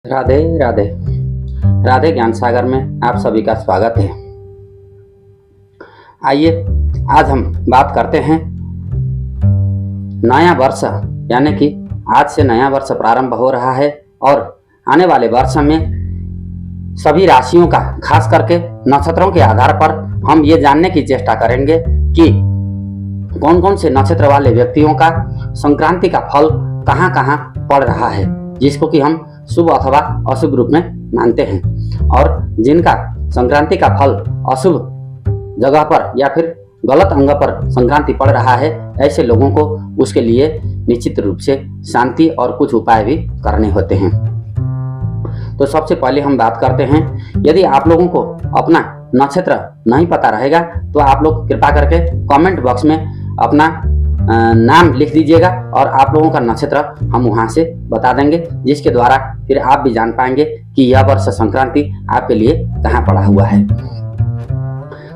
राधे राधे। राधे ज्ञान सागर में आप सभी का स्वागत है। आइए आज हम बात करते हैं नया वर्ष, यानी कि आज से नया वर्ष प्रारंभ हो रहा है और आने वाले वर्ष में सभी राशियों का, खास करके नक्षत्रों के आधार पर हम ये जानने की चेष्टा करेंगे कि कौन कौन से नक्षत्र वाले व्यक्तियों का संक्रांति का फल कहाँ कहाँ पड़ रहा है, जिसको कि हम शुभ अथवा अशुभ रूप में मानते हैं। और जिनका संक्रांति का फल अशुभ जगह पर या फिर गलत अंग पर संक्रांति पड़ रहा है, ऐसे लोगों को उसके लिए निश्चित रूप से शांति और कुछ उपाय भी करने होते हैं। तो सबसे पहले हम बात करते हैं, यदि आप लोगों को अपना नक्षत्र नहीं पता रहेगा तो आप लोग कृपा करके कमेंट बॉक्स में अपना नाम लिख दीजिएगा और आप लोगों का नक्षत्र हम वहां से बता देंगे, जिसके द्वारा फिर आप भी जान पाएंगे कि यह वर्ष संक्रांति आपके लिए कहाँ पड़ा हुआ है।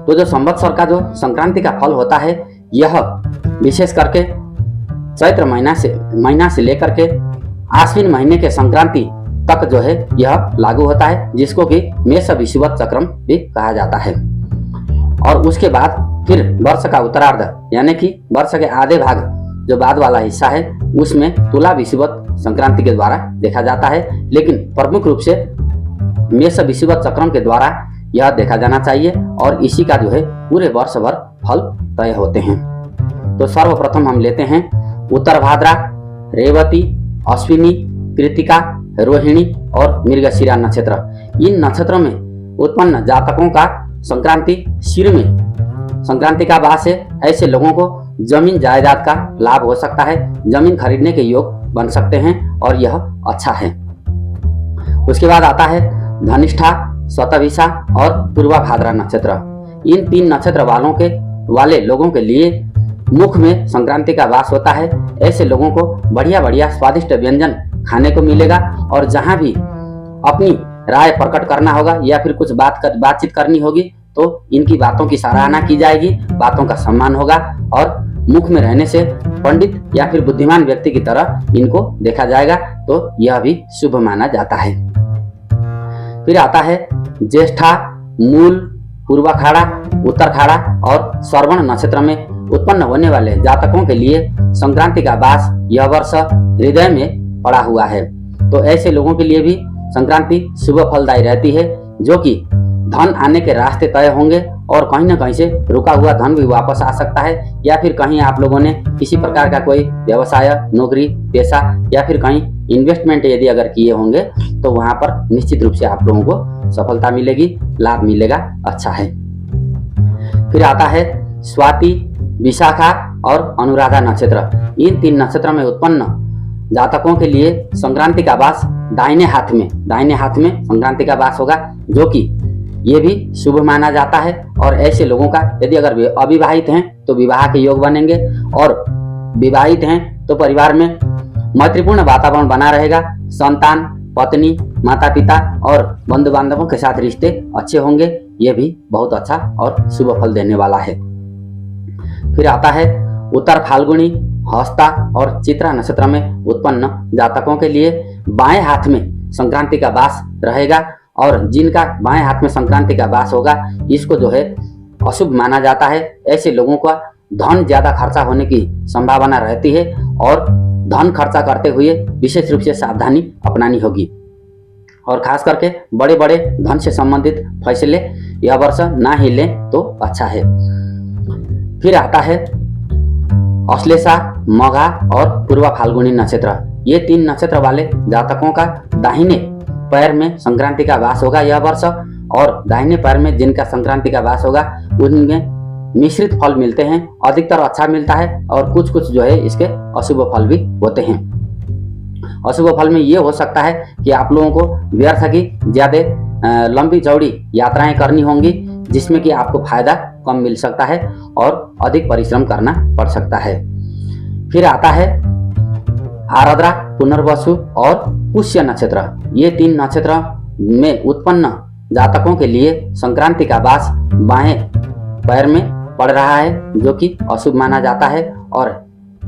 तो जो संवत्सर का जो संक्रांति का फल होता है, यह विशेष करके चैत्र महीना से लेकर के आश्विन महीने के संक्रांति तक जो है यह लागू होता है, जिसको कि मेष विषुवत चक्रम भी कहा जाता है। और उसके बाद फिर वर्ष का उत्तरार्ध, यानी कि वर्ष के आधे भाग जो बाद वाला हिस्सा है, उसमें तुला विषुवत संक्रांति के द्वारा देखा जाता है, लेकिन प्रमुख रूप से मेष विषुवत चक्रम के द्वारा यह देखा जाना चाहिए और इसी का जो है पूरे वर्ष भर फल तय होते हैं। तो सर्वप्रथम हम लेते हैं उत्तर भाद्रा, रेवती, अश्विनी, कृतिका, रोहिणी और मृगशिरा नक्षत्र। इन नक्षत्रों में उत्पन्न जातकों का संक्रांति शिर में संक्रांति का वास है। ऐसे लोगों को जमीन जायदाद का लाभ हो सकता है, जमीन खरीदने के योग बन सकते हैं और यह अच्छा है। उसके बाद आता है धनिष्ठा, शतभिषा और पूर्वा भाद्रा नक्षत्र। इन तीन नक्षत्र वाले लोगों के लिए मुख में संक्रांति का वास होता है। ऐसे लोगों को बढ़िया बढ़िया स्वादिष्ट व्यंजन खाने को मिलेगा और जहां भी अपनी राय प्रकट करना होगा या फिर कुछ बातचीत करनी होगी तो इनकी बातों की सराहना की जाएगी, बातों का सम्मान होगा और मुख में रहने से पंडित या फिर बुद्धिमान व्यक्ति की तरह इनको देखा जाएगा, तो यह भी शुभ माना जाता है। फिर आता है ज्येष्ठा, मूल, पूर्वाखाड़ा, उत्तरखाड़ा और श्रवण नक्षत्र में उत्पन्न होने वाले जातकों के लिए संक्रांति का वास यह वर्ष हृदय में पड़ा हुआ है। तो ऐसे लोगों के लिए भी संक्रांति शुभ फलदायी रहती है, जो कि धन आने के रास्ते तय होंगे और कहीं ना कहीं से रुका हुआ धन भी वापस आ सकता है, या फिर कहीं आप लोगों ने किसी प्रकार का कोई व्यवसाय, नौकरी, पेशा या फिर कहीं इन्वेस्टमेंट यदि अगर किए होंगे तो वहां पर निश्चित रूप से आप लोगों को सफलता मिलेगी, लाभ मिलेगा, अच्छा है। फिर आता है स्वाति, विशाखा और अनुराधा नक्षत्र। इन तीन नक्षत्र में उत्पन्न जातकों के लिए संक्रांति का वास दाहिने हाथ में संक्रांति का वास होगा, जो कि ये भी शुभ माना जाता है। और ऐसे लोगों का यदि अगर अविवाहित हैं तो विवाह के योग बनेंगे और विवाहित हैं तो परिवार में मैत्रीपूर्ण वातावरण बना रहेगा। संतान, पत्नी, माता पिता और बंधु बांधवों के साथ रिश्ते अच्छे होंगे, ये भी बहुत अच्छा और शुभ फल देने वाला है। फिर आता है उत्तर फाल्गुनी, हस्ता और चित्रा नक्षत्र में उत्पन्न जातकों के लिए बाएं हाथ में संक्रांति का वास रहेगा और जिनका बाएं हाथ में संक्रांति का वास होगा, इसको जो है अशुभ माना जाता है। ऐसे लोगों का धन ज्यादा खर्चा होने की संभावना रहती है और धन खर्चा करते हुए विशेष रूप से सावधानी अपनानी होगी और खास करके बड़े बड़े धन से संबंधित फैसले यह वर्ष ना ही लें तो अच्छा है। फिर आता है अश्लेषा, मघा और पूर्वा फाल्गुनी नक्षत्र। ये तीन नक्षत्र वाले जातकों का दाहिने पैर में संक्रांति का वास होगा यह वर्ष, और दाहिने पैर में जिनका संक्रांति का वास होगा उनमें मिश्रित फल मिलते हैं, अधिकतर अच्छा मिलता है और कुछ कुछ जो है इसके अशुभ फल भी होते हैं। अशुभ फल में ये हो सकता है कि आप लोगों को व्यर्थ की ज्यादा लंबी चौड़ी यात्राएं करनी होंगी, जिसमें कि आपको फायदा कम मिल सकता है और अधिक परिश्रम करना पड़ सकता है। फिर आता है आराद्रा, पुनर्वसु और पुष्य नक्षत्र। ये तीन नक्षत्र में उत्पन्न जातकों के लिए संक्रांति का वास बाएं पैर में पड़ रहा है, जो कि अशुभ माना जाता है और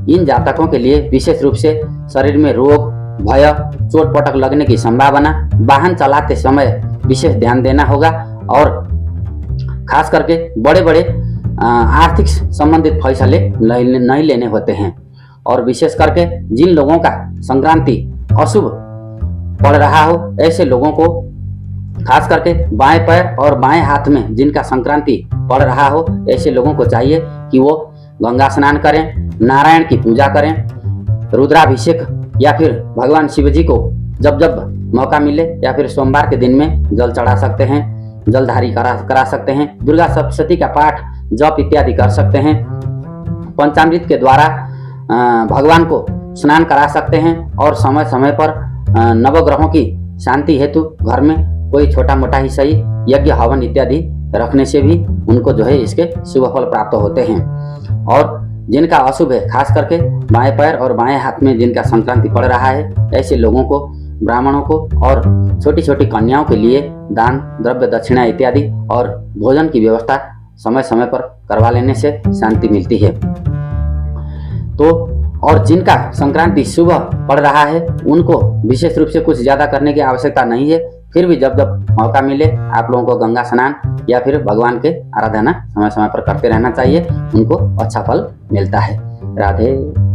इन जातकों के लिए विशेष रूप से शरीर में रोग, भय, चोट पटक लगने की संभावना, वाहन चलाते समय विशेष ध्यान देना होगा और खास करके बड़े बड़े आर्थिक संबंधित फैसले नहीं लेने होते हैं। और विशेष करके जिन लोगों का संक्रांति अशुभ पड़ रहा हो, ऐसे लोगों को खास करके बाएं पैर और बाएं हाथ में जिनका संक्रांति पड़ रहा हो, ऐसे लोगों को चाहिए कि वो गंगा स्नान करें, नारायण की पूजा करें, रुद्राभिषेक या फिर भगवान शिव जी को जब जब मौका मिले या फिर सोमवार के दिन में जल चढ़ा सकते हैं, जलधारी करा सकते हैं, दुर्गा सप्तशती का पाठ जप इत्यादि कर सकते हैं, पंचामृत के द्वारा भगवान को स्नान करा सकते हैं और समय समय पर नवग्रहों की शांति हेतु घर में कोई छोटा मोटा ही सही यज्ञ हवन इत्यादि रखने से भी उनको जो है इसके शुभ फल प्राप्त होते हैं। और जिनका अशुभ है, खास करके बाएं पैर और बाएं हाथ में जिनका संक्रांति पड़ रहा है, ऐसे लोगों को, ब्राह्मणों को और छोटी छोटी कन्याओं के लिए दान द्रव्य दक्षिणा इत्यादि और भोजन की व्यवस्था समय समय पर करवा लेने से शांति मिलती है। तो और जिनका संक्रांति शुभ पड़ रहा है, उनको विशेष रूप से कुछ ज़्यादा करने की आवश्यकता नहीं है। फिर भी जब जब मौका मिले आप लोगों को गंगा स्नान या फिर भगवान के आराधना समय समय पर करते रहना चाहिए, उनको अच्छा फल मिलता है। राधे।